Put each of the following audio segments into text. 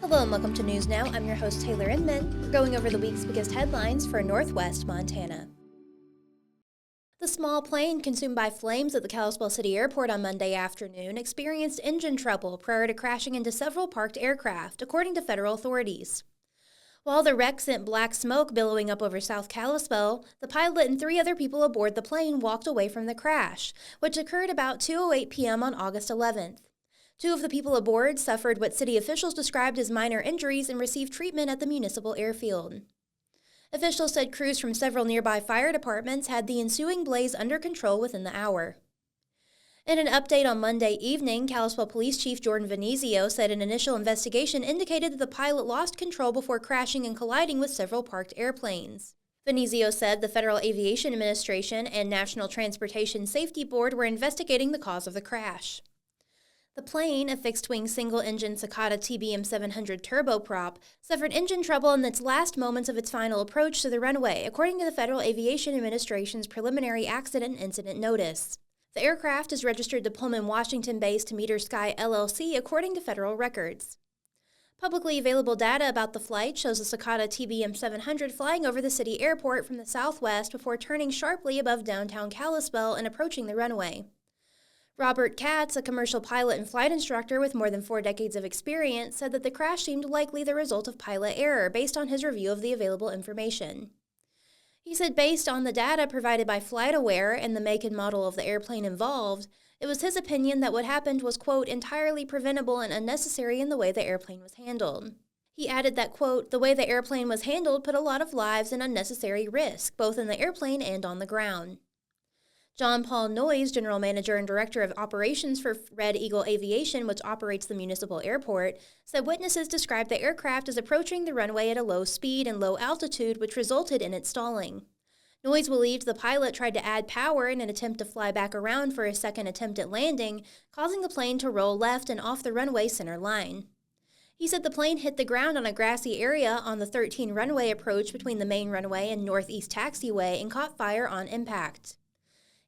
Hello and welcome to News Now. I'm your host, Taylor Inman. We're going over the week's biggest headlines for Northwest Montana. The small plane consumed by flames at the Kalispell City Airport on Monday afternoon experienced engine trouble prior to crashing into several parked aircraft, according to federal authorities. While the wreck sent black smoke billowing up over South Kalispell, the pilot and 3 other people aboard the plane walked away from the crash, which occurred about 2:08 p.m. on August 11th. 2 of the people aboard suffered what city officials described as minor injuries and received treatment at the municipal airfield. Officials said crews from several nearby fire departments had the ensuing blaze under control within the hour. In an update on Monday evening, Kalispell Police Chief Jordan Venezio said an initial investigation indicated that the pilot lost control before crashing and colliding with several parked airplanes. Venezio said the Federal Aviation Administration and National Transportation Safety Board were investigating the cause of the crash. The plane, a fixed-wing single-engine Cicada TBM 700 turboprop, suffered engine trouble in its last moments of its final approach to the runway, according to the Federal Aviation Administration's preliminary accident incident notice. The aircraft is registered to Pullman, Washington-based Meter Sky LLC, according to federal records. Publicly available data about the flight shows the Cicada TBM 700 flying over the city airport from the southwest before turning sharply above downtown Kalispell and approaching the runway. Robert Katz, a commercial pilot and flight instructor with more than 4 decades of experience, said that the crash seemed likely the result of pilot error based on his review of the available information. He said based on the data provided by FlightAware and the make and model of the airplane involved, it was his opinion that what happened was, quote, entirely preventable and unnecessary in the way the airplane was handled. He added that, quote, the way the airplane was handled put a lot of lives in unnecessary risk, both in the airplane and on the ground. John Paul Noyes, General Manager and Director of Operations for Red Eagle Aviation, which operates the municipal airport, said witnesses described the aircraft as approaching the runway at a low speed and low altitude, which resulted in its stalling. Noyes believed the pilot tried to add power in an attempt to fly back around for a second attempt at landing, causing the plane to roll left and off the runway center line. He said the plane hit the ground on a grassy area on the 13 runway approach between the main runway and northeast taxiway and caught fire on impact.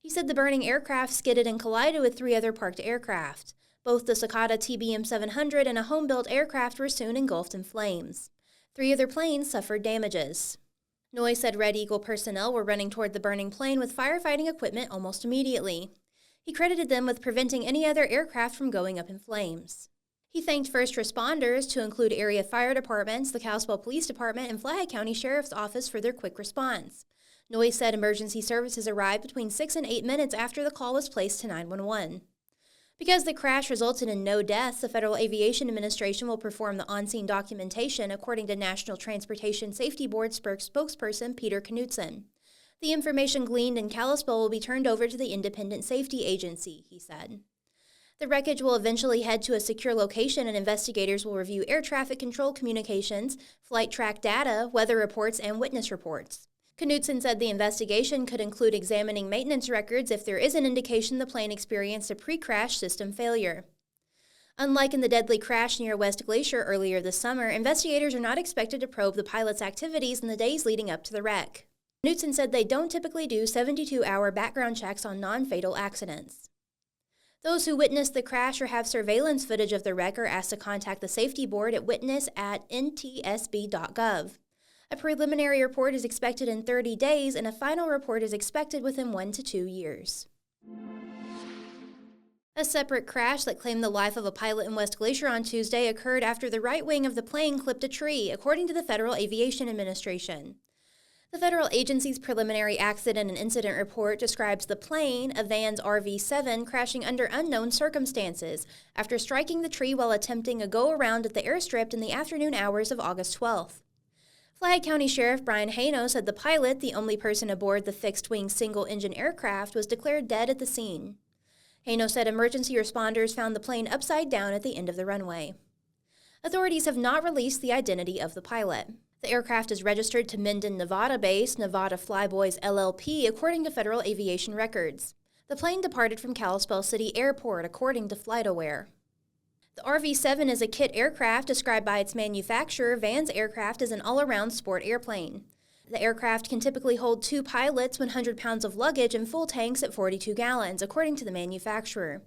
He said the burning aircraft skidded and collided with 3 other parked aircraft. Both the Cicada TBM 700 and a home-built aircraft were soon engulfed in flames. 3 other planes suffered damages. Noyes said Red Eagle personnel were running toward the burning plane with firefighting equipment almost immediately. He credited them with preventing any other aircraft from going up in flames. He thanked first responders, to include area fire departments, the Kalispell Police Department, and Flathead County Sheriff's Office for their quick response. Noyes said emergency services arrived between 6 and 8 minutes after the call was placed to 911. Because the crash resulted in no deaths, the Federal Aviation Administration will perform the on-scene documentation, according to National Transportation Safety Board spokesperson Peter Knutson. The information gleaned in Kalispell will be turned over to the Independent Safety Agency, he said. The wreckage will eventually head to a secure location, and investigators will review air traffic control communications, flight track data, weather reports, and witness reports. Knutson said the investigation could include examining maintenance records if there is an indication the plane experienced a pre-crash system failure. Unlike in the deadly crash near West Glacier earlier this summer, investigators are not expected to probe the pilot's activities in the days leading up to the wreck. Knutson said they don't typically do 72-hour background checks on non-fatal accidents. Those who witnessed the crash or have surveillance footage of the wreck are asked to contact the safety board at witness@ntsb.gov. A preliminary report is expected in 30 days, and a final report is expected within 1 to 2 years. A separate crash that claimed the life of a pilot in West Glacier on Tuesday occurred after the right wing of the plane clipped a tree, according to the Federal Aviation Administration. The federal agency's preliminary accident and incident report describes the plane, a Vans RV-7, crashing under unknown circumstances after striking the tree while attempting a go-around at the airstrip in the afternoon hours of August 12th. Flathead County Sheriff Brian Haino said the pilot, the only person aboard the fixed-wing single-engine aircraft, was declared dead at the scene. Haino said emergency responders found the plane upside down at the end of the runway. Authorities have not released the identity of the pilot. The aircraft is registered to Minden, Nevada-based Nevada Flyboys LLP, according to federal aviation records. The plane departed from Kalispell City Airport, according to FlightAware. The RV-7 is a kit aircraft described by its manufacturer, Vans Aircraft, as an all-around sport airplane. The aircraft can typically hold 2 pilots, 100 pounds of luggage, and full tanks at 42 gallons, according to the manufacturer.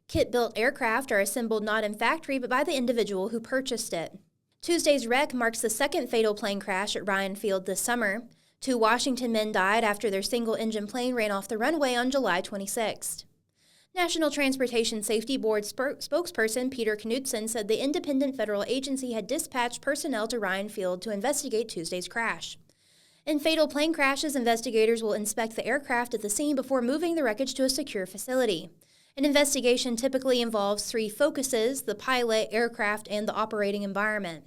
Kit-built aircraft are assembled not in factory but by the individual who purchased it. Tuesday's wreck marks the second fatal plane crash at Ryan Field this summer. 2 Washington men died after their single-engine plane ran off the runway on July 26th. National Transportation Safety Board spokesperson Peter Knudsen said the independent federal agency had dispatched personnel to Ryan Field to investigate Tuesday's crash. In fatal plane crashes, investigators will inspect the aircraft at the scene before moving the wreckage to a secure facility. An investigation typically involves 3 focuses: the pilot, aircraft, and the operating environment.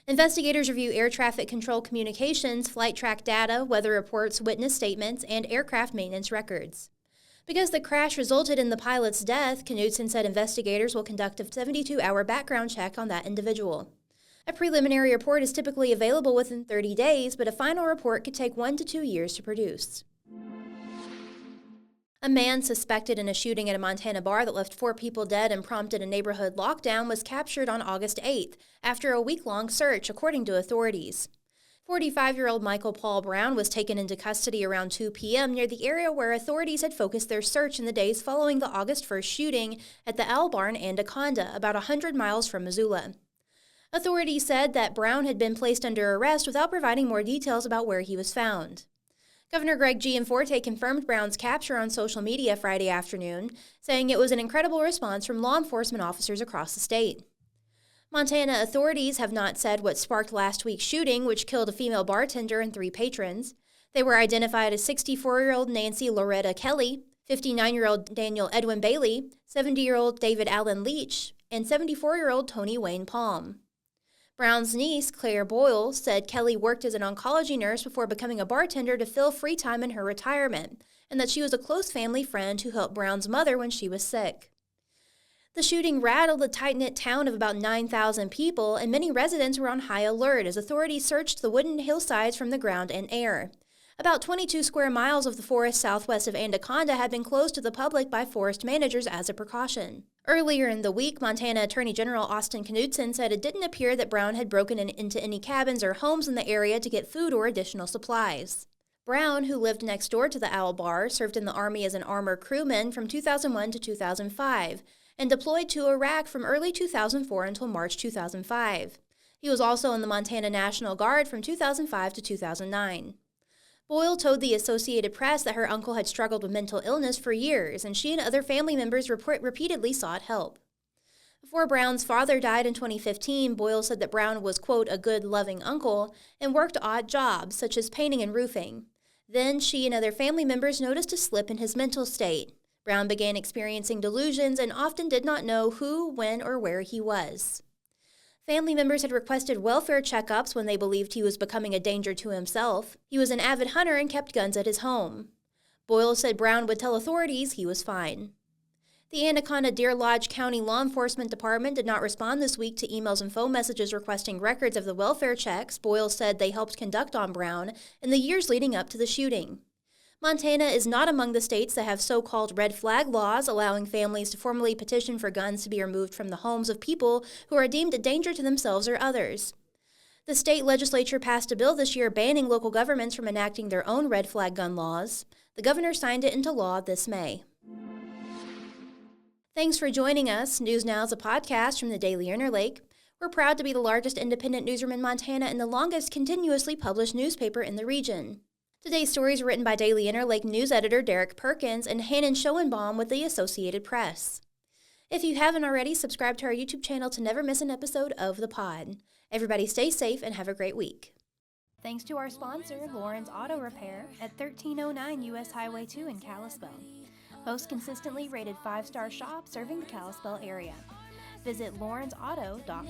Investigators review air traffic control communications, flight track data, weather reports, witness statements, and aircraft maintenance records. Because the crash resulted in the pilot's death, Knudsen said investigators will conduct a 72-hour background check on that individual. A preliminary report is typically available within 30 days, but a final report could take 1 to 2 years to produce. A man suspected in a shooting at a Montana bar that left 4 people dead and prompted a neighborhood lockdown was captured on August 8th after a week-long search, according to authorities. 45-year-old Michael Paul Brown was taken into custody around 2 p.m. near the area where authorities had focused their search in the days following the August 1st shooting at the Owl Bar in Anaconda, about 100 miles from Missoula. Authorities said that Brown had been placed under arrest without providing more details about where he was found. Governor Greg Gianforte confirmed Brown's capture on social media Friday afternoon, saying it was an incredible response from law enforcement officers across the state. Montana authorities have not said what sparked last week's shooting, which killed a female bartender and 3 patrons. They were identified as 64-year-old Nancy Loretta Kelly, 59-year-old Daniel Edwin Bailey, 70-year-old David Allen Leach, and 74-year-old Tony Wayne Palm. Brown's niece, Claire Boyle, said Kelly worked as an oncology nurse before becoming a bartender to fill free time in her retirement, and that she was a close family friend who helped Brown's mother when she was sick. The shooting rattled a tight-knit town of about 9,000 people, and many residents were on high alert as authorities searched the wooded hillsides from the ground and air. About 22 square miles of the forest southwest of Anaconda had been closed to the public by forest managers as a precaution. Earlier in the week, Montana Attorney General Austin Knudsen said it didn't appear that Brown had broken into any cabins or homes in the area to get food or additional supplies. Brown, who lived next door to the Owl Bar, served in the Army as an armor crewman from 2001 to 2005, and deployed to Iraq from early 2004 until March 2005. He was also in the Montana National Guard from 2005 to 2009. Boyle told the Associated Press that her uncle had struggled with mental illness for years, and she and other family members repeatedly sought help. Before Brown's father died in 2015, Boyle said that Brown was, quote, a good, loving uncle, and worked odd jobs, such as painting and roofing. Then she and other family members noticed a slip in his mental state. Brown began experiencing delusions and often did not know who, when, or where he was. Family members had requested welfare checkups when they believed he was becoming a danger to himself. He was an avid hunter and kept guns at his home. Boyle said Brown would tell authorities he was fine. The Anaconda Deer Lodge County Law Enforcement Department did not respond this week to emails and phone messages requesting records of the welfare checks Boyle said they helped conduct on Brown in the years leading up to the shooting. Montana is not among the states that have so-called red flag laws allowing families to formally petition for guns to be removed from the homes of people who are deemed a danger to themselves or others. The state legislature passed a bill this year banning local governments from enacting their own red flag gun laws. The governor signed it into law this May. Thanks for joining us. News Now is a podcast from the Daily Interlake. We're proud to be the largest independent newsroom in Montana and the longest continuously published newspaper in the region. Today's stories are written by Daily Interlake news editor Derek Perkins and Hannon Schoenbaum with the Associated Press. If you haven't already, subscribe to our YouTube channel to never miss an episode of The Pod. Everybody stay safe and have a great week. Thanks to our sponsor, Lauren's Auto Repair at 1309 U.S. Highway 2 in Kalispell. Most consistently rated 5-star shop serving the Kalispell area. Visit lawrensauto.com.